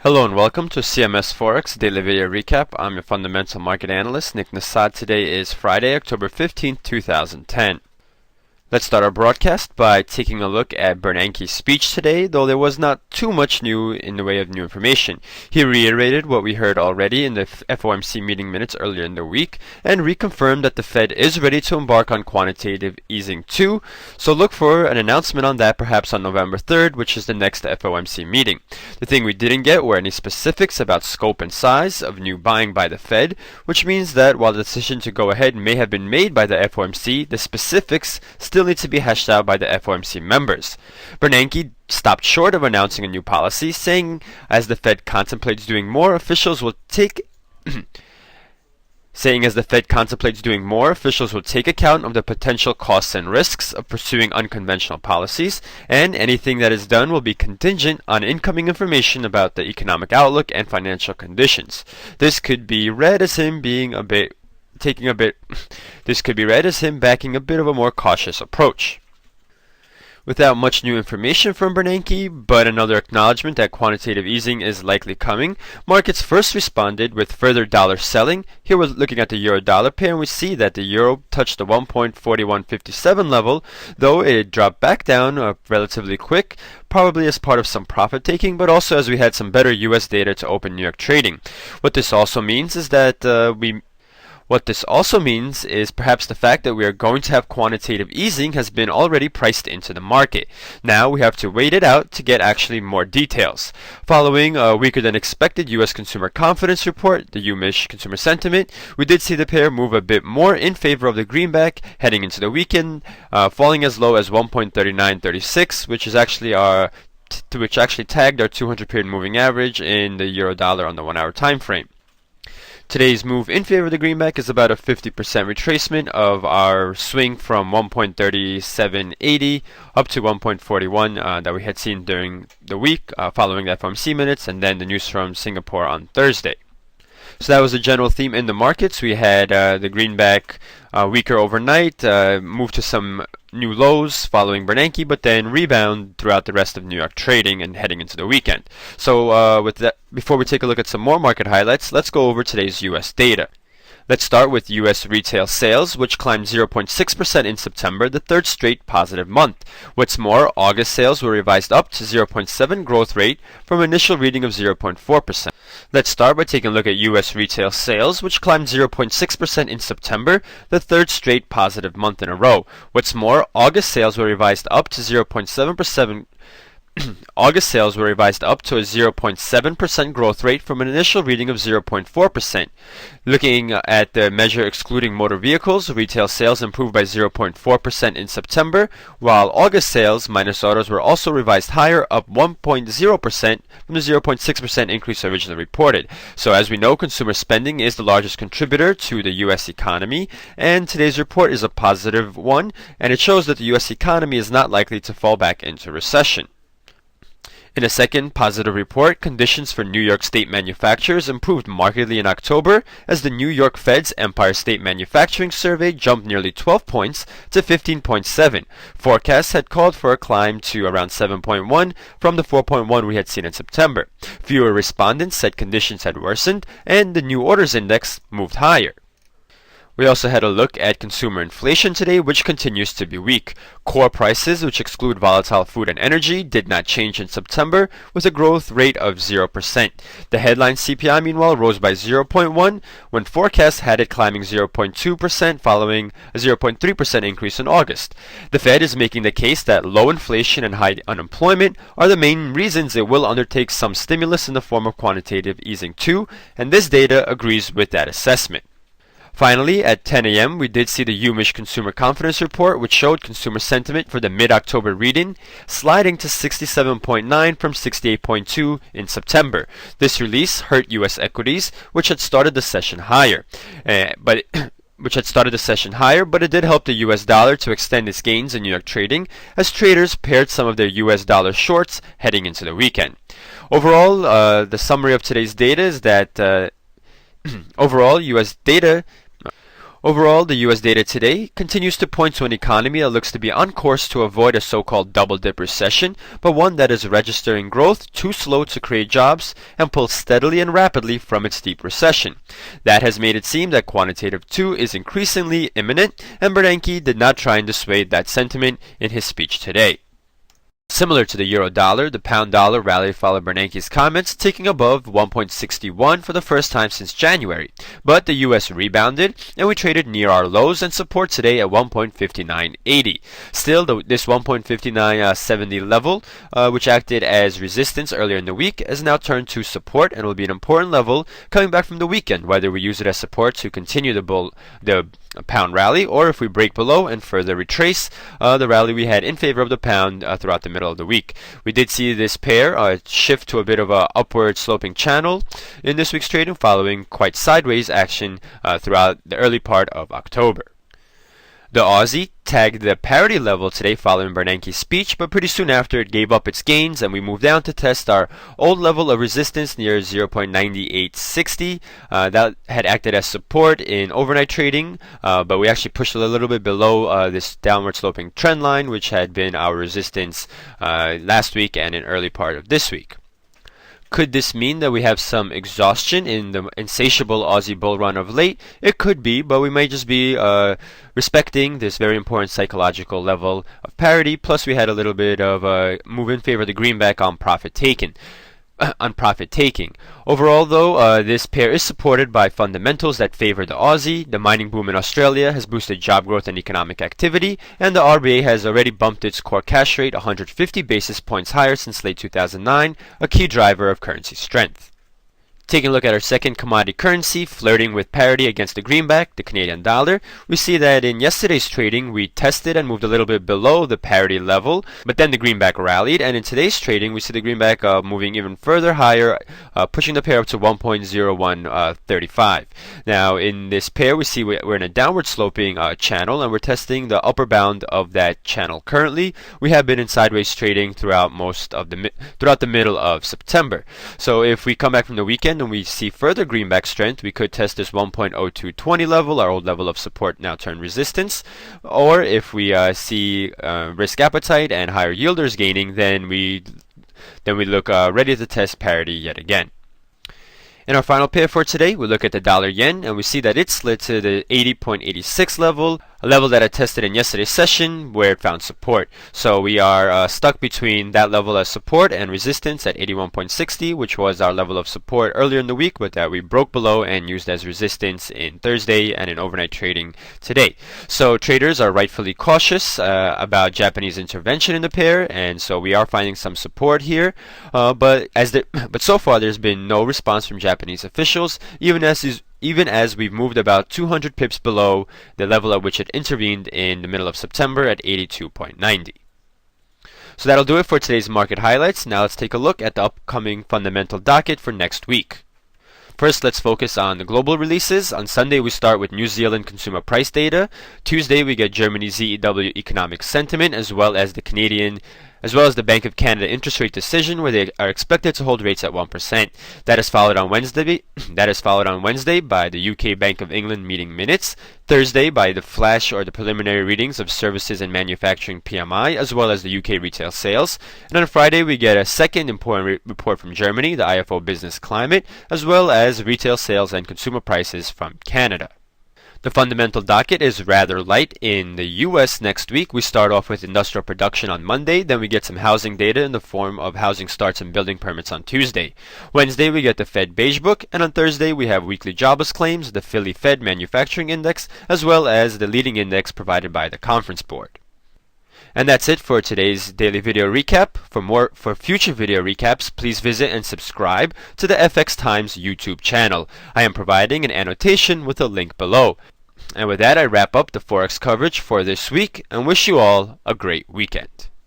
Hello and welcome to cmsfx Daily Video Recap. I'm your fundamental market analyst, Nick Nassad. Today is Friday, October 15th, 2010. Let's start our broadcast by taking a look at Bernanke's speech today, though there was not too much new in the way of new information. He reiterated what we heard already in the FOMC meeting minutes earlier in the week and reconfirmed that the Fed is ready to embark on quantitative easing too, so look for an announcement on that perhaps on November 3rd, which is the next FOMC meeting. The thing we didn't get were any specifics about scope and size of new buying by the Fed, which means that while the decision to go ahead may have been made by the FOMC, the specifics still need to be hashed out by the FOMC members. Bernanke stopped short of announcing a new policy, saying as the Fed contemplates doing more, officials will take account of the potential costs and risks of pursuing unconventional policies, and anything that is done will be contingent on incoming information about the economic outlook and financial conditions. This could be read as him backing a bit of a more cautious approach. Without much new information from Bernanke, but another acknowledgement that quantitative easing is likely coming, markets first responded with further dollar selling. Here we're looking at the euro-dollar pair, and we see that the euro touched the 1.4157 level, though it dropped back down relatively quick, probably as part of some profit taking, but also as we had some better US data to open New York trading. What this also means is perhaps the fact that we are going to have quantitative easing has been already priced into the market. Now we have to wait it out to get actually more details. Following a weaker than expected US consumer confidence report, the UMISH consumer sentiment, we did see the pair move a bit more in favor of the Greenback heading into the weekend, falling as low as 1.3936, which actually tagged our 200 period moving average in the euro dollar on the 1 hour time frame. Today's move in favor of the Greenback is about a 50% retracement of our swing from 1.3780 up to 1.41 that we had seen during the week following the FOMC minutes and then the news from Singapore on Thursday. So that was the general theme in the markets. We had the Greenback weaker overnight, move to some new lows following Bernanke, but then rebound throughout the rest of New York trading and heading into the weekend. So with that, before we take a look at some more market highlights, let's go over today's US data. Let's start with U.S. retail sales, which climbed 0.6% in September, the third straight positive month. What's more, August sales were revised up to 0.7 growth rate from an initial reading of 0.4%. Let's start by taking a look at U.S. retail sales, which climbed 0.6% in September, the third straight positive month in a row. What's more, August sales were revised up to 0.7%. August sales were revised up to a 0.7% growth rate from an initial reading of 0.4%. Looking at the measure excluding motor vehicles, retail sales improved by 0.4% in September, while August sales minus autos were also revised higher, up 1.0% from the 0.6% increase originally reported. So as we know, consumer spending is the largest contributor to the U.S. economy, and today's report is a positive one, and it shows that the U.S. economy is not likely to fall back into recession. In a second positive report, conditions for New York State manufacturers improved markedly in October as the New York Fed's Empire State Manufacturing Survey jumped nearly 12 points to 15.7. Forecasts had called for a climb to around 7.1 from the 4.1 we had seen in September. Fewer respondents said conditions had worsened, and the new orders index moved higher. We also had a look at consumer inflation today, which continues to be weak. Core prices, which exclude volatile food and energy, did not change in September, with a growth rate of 0%. The headline CPI, meanwhile, rose by 0.1, when forecasts had it climbing 0.2% following a 0.3% increase in August. The Fed is making the case that low inflation and high unemployment are the main reasons it will undertake some stimulus in the form of quantitative easing too, and this data agrees with that assessment. Finally, at 10 a.m., we did see the UMISH consumer confidence report, which showed consumer sentiment for the mid-October reading sliding to 67.9 from 68.2 in September. This release hurt U.S. equities, which had started the session higher. But it did help the US dollar to extend its gains in New York trading as traders paired some of their US dollar shorts heading into the weekend. Overall, the summary of today's data is that overall, Overall, the US data today continues to point to an economy that looks to be on course to avoid a so-called double-dip recession, but one that is registering growth too slow to create jobs and pull steadily and rapidly from its deep recession. That has made it seem that quantitative 2 is increasingly imminent, and Bernanke did not try and dissuade that sentiment in his speech today. Similar to the euro dollar, the pound dollar rallied following Bernanke's comments, ticking above 1.61 for the first time since January. But the US rebounded, and we traded near our lows and support today at 1.5980. Still, this 1.5970 level, which acted as resistance earlier in the week, has now turned to support and will be an important level coming back from the weekend, whether we use it as support to continue the pound rally, or if we break below and further retrace the rally we had in favor of the pound throughout the middle of the week. We did see this pair shift to a bit of a upward sloping channel in this week's trading, following quite sideways action throughout the early part of October. The Aussie tagged the parity level today following Bernanke's speech, but pretty soon after it gave up its gains and we moved down to test our old level of resistance near 0.9860. That had acted as support in overnight trading, but we actually pushed a little bit below this downward sloping trend line, which had been our resistance last week and in early part of this week. Could this mean that we have some exhaustion in the insatiable Aussie bull run of late? It could be, but we may just be respecting this very important psychological level of parity. Plus, we had a little bit of a move in favor of the greenback on profit taking. Overall, though, this pair is supported by fundamentals that favor the Aussie. The mining boom in Australia has boosted job growth and economic activity, and the RBA has already bumped its core cash rate 150 basis points higher since late 2009, a key driver of currency strength. Taking a look at our second commodity currency, flirting with parity against the greenback, the Canadian dollar, we see that in yesterday's trading we tested and moved a little bit below the parity level, but then the greenback rallied, and in today's trading we see the greenback moving even further higher, pushing the pair up to 1.0135. Now in this pair we see we're in a downward sloping channel, and we're testing the upper bound of that channel currently. We have been in sideways trading throughout the middle of September. So if we come back from the weekend and we see further greenback strength, we could test this 1.0220 level, our old level of support now turned resistance. Or if we see risk appetite and higher yielders gaining, then we look ready to test parity yet again. In our final pair for today, we look at the dollar yen, and we see that it slid to the 80.86 level, a level that I tested in yesterday's session where it found support. So we are stuck between that level as support and resistance at 81.60, which was our level of support earlier in the week, but that we broke below and used as resistance in Thursday and in overnight trading today. So traders are rightfully cautious about Japanese intervention in the pair, and so we are finding some support here. But so far there's been no response from Japanese officials, even as we've moved about 200 pips below the level at which it intervened in the middle of September at 82.90. So that'll do it for today's market highlights. Now let's take a look at the upcoming fundamental docket for next week. First, let's focus on the global releases. On Sunday, we start with New Zealand consumer price data. Tuesday, we get Germany's ZEW economic sentiment, as well as the Bank of Canada interest rate decision, where they are expected to hold rates at 1%. That is followed on Wednesday by the UK Bank of England meeting minutes. Thursday by the flash or the preliminary readings of services and manufacturing PMI, as well as the UK retail sales. And on Friday, we get a second important report from Germany, the IFO business climate, as well as retail sales and consumer prices from Canada. The fundamental docket is rather light. In the US next week, we start off with industrial production on Monday, then we get some housing data in the form of housing starts and building permits on Tuesday. Wednesday, we get the Fed Beige Book, and on Thursday, we have weekly jobless claims, the Philly Fed Manufacturing Index, as well as the leading index provided by the Conference Board. And that's it for today's daily video recap. For future video recaps, please visit and subscribe to the FX Times YouTube channel. I am providing an annotation with a link below. And with that, I wrap up the Forex coverage for this week and wish you all a great weekend.